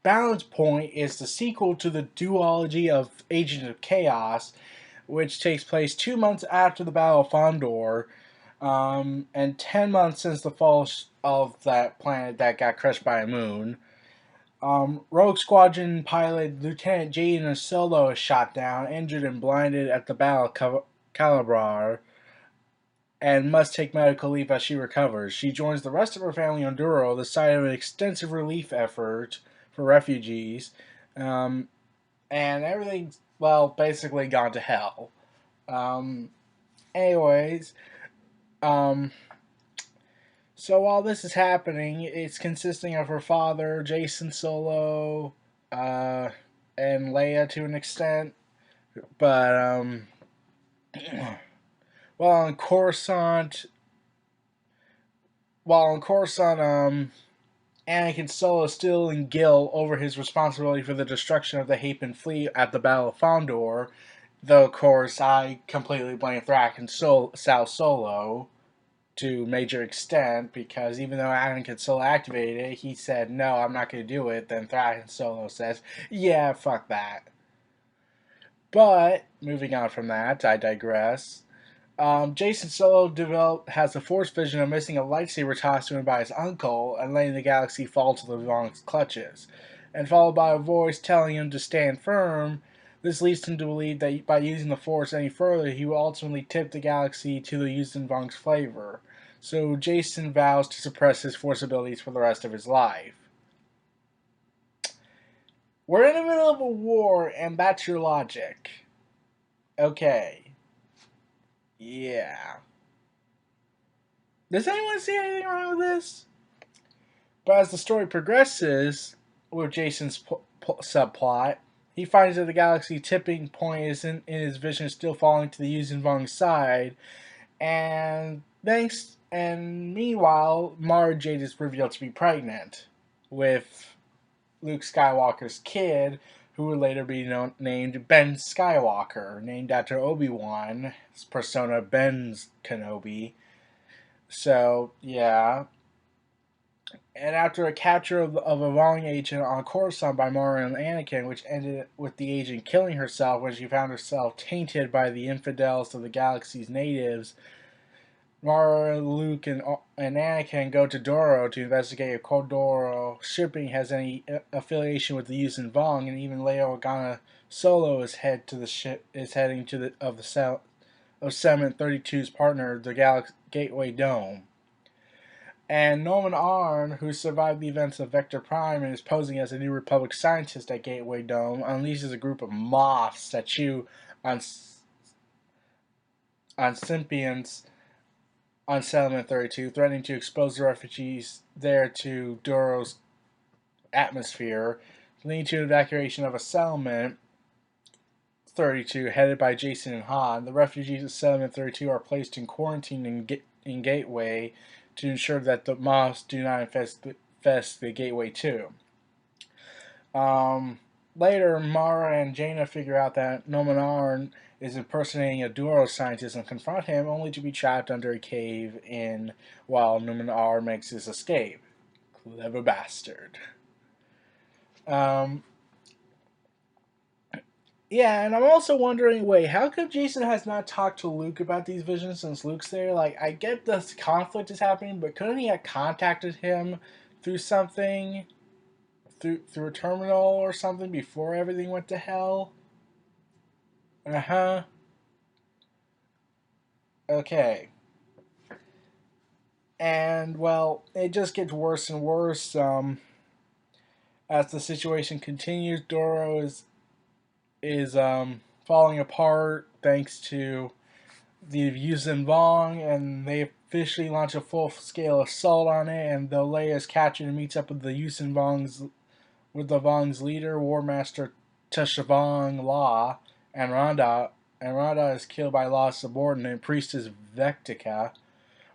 Balance Point is the sequel to the duology of Agents of Chaos, which takes place 2 months after the Battle of Fondor, and 10 months since the fall of that planet that got crushed by a moon. Rogue Squadron pilot Lieutenant Jaden Solo is shot down, injured, and blinded at the Battle of Calabar, and must take medical leave as she recovers. She joins the rest of her family on Duro, the site of an extensive relief effort for refugees, um, and everything's, well, basically gone to hell. Um, anyways, um, so while this is happening, it's consisting of her father, Jason Solo, uh, and Leia to an extent, but while on Coruscant, while on Coruscant, Anakin Solo is still in guilt over his responsibility for the destruction of the Hapan fleet at the Battle of Fondor. Though, of course, I completely blame Thrak and Sal Solo to a major extent, because even though Anakin Solo activated it, he said, no, I'm not going to do it. Then Thrak and Solo says, yeah, fuck that. But, moving on from that, I digress. Jason Solo has a force vision of missing a lightsaber tossed to him by his uncle and letting the galaxy fall to the Vong's clutches, and followed by a voice telling him to stand firm. This leads him to believe that by using the force any further, he will ultimately tip the galaxy to the Yuuzhan Vong's favor. So Jason vows to suppress his force abilities for the rest of his life. We're in the middle of a war, and that's your logic. Okay. Yeah. Does anyone see anything wrong with this? But as the story progresses with Jason's subplot, he finds that the galaxy tipping point is in his vision still falling to the Yuuzhan Vong's side, and meanwhile, Mara Jade is revealed to be pregnant with Luke Skywalker's kid, who would later be named Ben Skywalker, named after Obi-Wan's persona Ben Kenobi. So, yeah. And after a capture of a Vong agent on Coruscant by Mara and Anakin, which ended with the agent killing herself when she found herself tainted by the infidels of the galaxy's natives, Mara, Luke, and Anakin go to Doro to investigate if Kodoro shipping has any affiliation with the Yuuzhan Vong, and even Leia Organa Solo is heading to the Settlement 32's partner, the Gateway Dome. And Nolan Arn, who survived the events of Vector Prime and is posing as a New Republic scientist at Gateway Dome, unleashes a group of moths that chew on symbionts on Settlement 32, threatening to expose the refugees there to Duro's atmosphere, leading to evacuation of a Settlement 32 headed by Jason and Han. The refugees at Settlement 32 are placed in quarantine in Gateway to ensure that the moths do not infest the Gateway too. Later, Mara and Jaina figure out that Nomanar is impersonating a Duro scientist and confront him, only to be trapped under a cave while Nomanar makes his escape. Clever bastard. Yeah, and I'm also wondering, wait, how come Jason has not talked to Luke about these visions since Luke's there? Like, I get this conflict is happening, but couldn't he have contacted him through something? Through a terminal or something before everything went to hell? Uh-huh. Okay. And, well, it just gets worse and worse. As the situation continues, Doro is falling apart thanks to the Yuuzhan Vong, and they officially launch a full-scale assault on it. And though Leia is captured and meets up with the Vong's leader, War Master Teshavong Law, and Randa is killed by Law's subordinate, Priestess Vectica,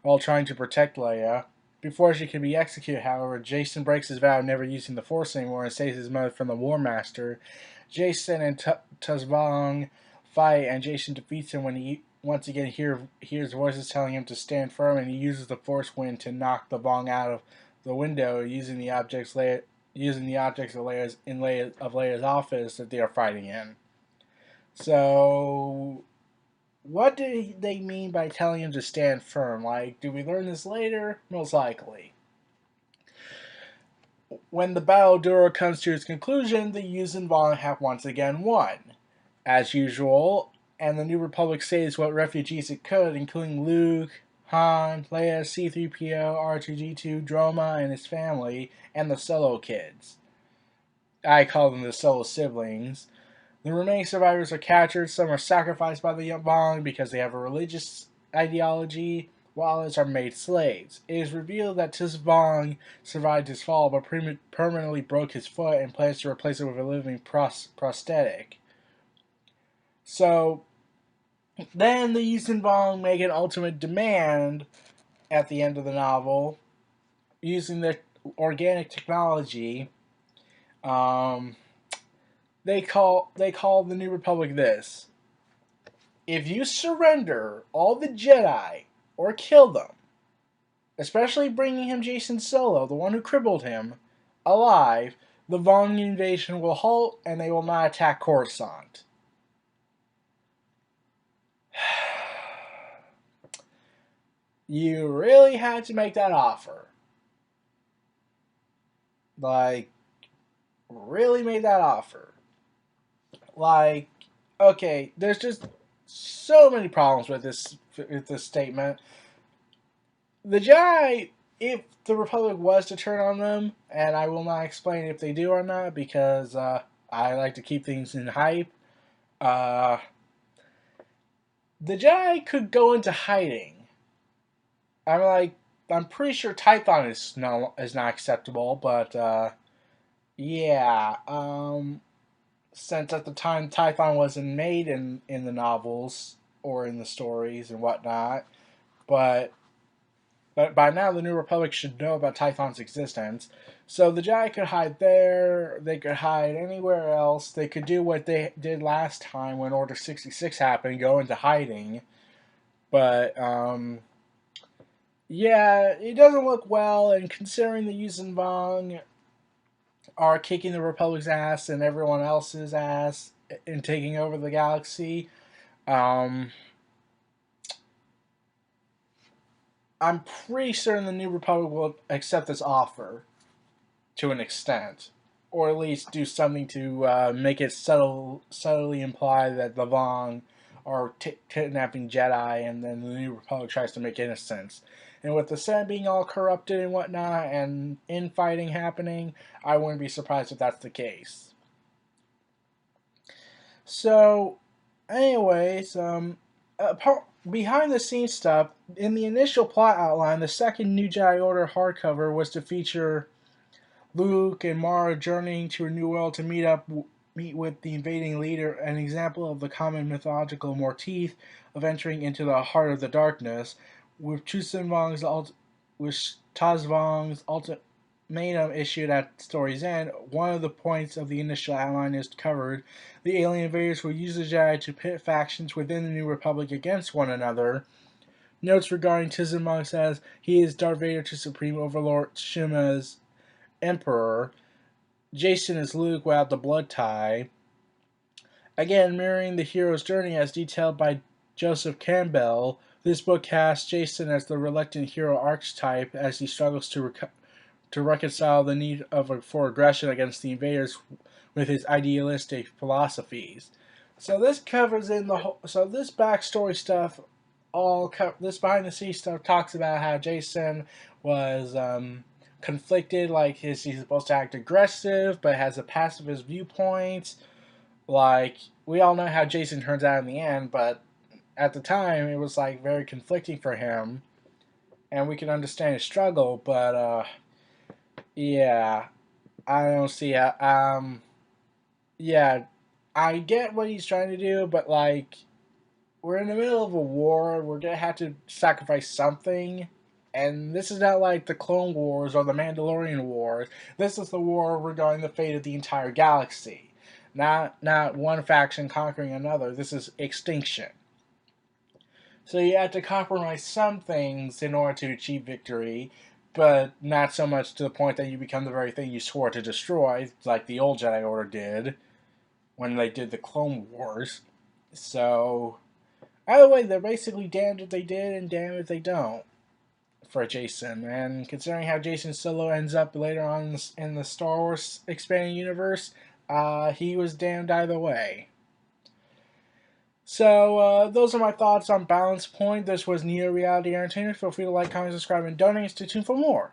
while trying to protect Leia. Before she can be executed, however, Jason breaks his vow of never using the Force anymore and saves his mother from the War Master. Jason and Teshavong fight, and Jason defeats him when he once again hears voices telling him to stand firm, and he uses the Force wind to knock the Vong out of the window, using the object's using the objects of Leia's office that they are fighting in. So, what do they mean by telling him to stand firm? Like, do we learn this later? Most likely. When the battle of Duro comes to its conclusion, the Yuuzhan Vong have once again won. As usual, and the New Republic saves what refugees it could, including Luke, Han, Leia, C-3PO, R2-D2, Droma and his family, and the Solo kids. I call them the Solo siblings. The remaining survivors are captured, some are sacrificed by the Vong because they have a religious ideology, while others are made slaves. It is revealed that Tis Vong survived his fall but permanently broke his foot and plans to replace it with a living prosthetic. So, then the Yuuzhan Vong make an ultimate demand at the end of the novel, using their organic technology. They call the New Republic this: if you surrender all the Jedi or kill them, especially bringing him Jacen Solo, the one who crippled him, alive, the Vong invasion will halt and they will not attack Coruscant. You really had to make that offer. Like, really made that offer. Like, okay, there's just so many problems with this statement. The Jedi, if the Republic was to turn on them, and I will not explain if they do or not because I like to keep things in hype. The Jedi could go into hiding. I'm pretty sure Tython is not acceptable, but yeah. Since at the time Tython wasn't made in the novels or in the stories and whatnot, but by now the New Republic should know about Tython's existence. So the Jedi could hide there, they could hide anywhere else, they could do what they did last time when Order 66 happened, go into hiding. But, yeah, it doesn't look well, and considering the Yuuzhan Vong are kicking the Republic's ass and everyone else's ass and taking over the galaxy, I'm pretty certain the New Republic will accept this offer to an extent, or at least do something to make it subtly imply that the Vong are kidnapping Jedi, and then the New Republic tries to make innocence. And with the Senate being all corrupted and whatnot, and infighting happening, I wouldn't be surprised if that's the case. So, anyways, behind the scenes stuff, in the initial plot outline, the second New Jedi Order hardcover was to feature Luke and Mara journeying to a new world to meet with the invading leader, an example of the common mythological motif of entering into the heart of the darkness. With Taz Vong's ultimatum issued at story's end, one of the points of the initial outline is covered. The alien invaders will use the Jedi to pit factions within the New Republic against one another. Notes regarding Taz Vong says he is Darth Vader to Supreme Overlord Shima's Emperor. Jacen is Luke without the blood tie. Again, mirroring the hero's journey as detailed by Joseph Campbell, this book casts Jacen as the reluctant hero archetype as he struggles to reconcile the need for aggression against the invaders with his idealistic philosophies. So this covers in the whole. So this backstory stuff, this behind the scenes stuff talks about how Jacen was conflicted. Like he's supposed to act aggressive, but has a pacifist viewpoint. Like we all know how Jacen turns out in the end, but at the time it was like very conflicting for him, and we can understand his struggle. But yeah, I don't see how. Yeah, I get what he's trying to do, but like we're in the middle of a war. We're gonna have to sacrifice something. And this is not like the Clone Wars or the Mandalorian Wars. This is the war regarding the fate of the entire galaxy. Not one faction conquering another. This is extinction. So you have to compromise some things in order to achieve victory. but not so much to the point that you become the very thing you swore to destroy, like the old Jedi Order did when they did the Clone Wars. So, either way, they're basically damned if they did and damned if they don't for Jason. And considering how Jason Solo ends up later on in the Star Wars expanding universe, he was damned either way. So, those are my thoughts on Balance Point. This was Neo Reality Entertainment. Feel free to like, comment, subscribe, and donate. Stay tuned for more.